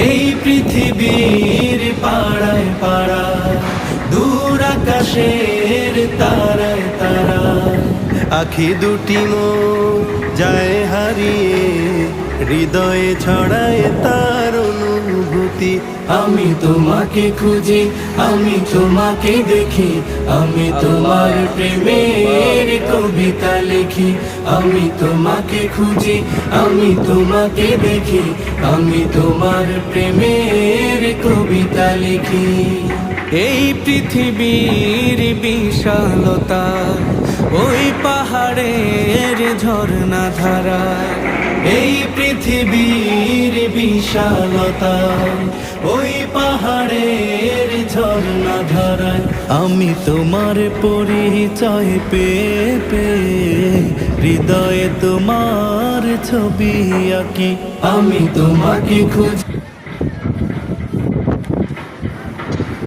এই পৃথিবীর পাড়ায় পাড়ায়, দূর আকাশের তারায় তারায়, আখি দুটি মোর যায় হারিয়ে, হৃদয়ে ছড়ায় তার অনুভূতি। আমি তোমাকে খুঁজি, আমি তোমাকে দেখি, আমি তোমার প্রেমের কবিতা লিখি। আমি তোমাকে খুঁজি, আমি তোমাকে দেখি, আমি তোমার প্রেমের কবিতা লিখি। এই পৃথিবীর বিশালতা, ওই পাহাড়ের ঝর্ণা ধারা, এই পৃথিবীর বিশালতা, ওই পাহাড়ের ঝর্ণা ধারায়, আমি তোমার পরিচয় পেয়ে পেয়ে হৃদয়ে তোমার ছবি আঁকি। আমি তোমাকে খুঁজি।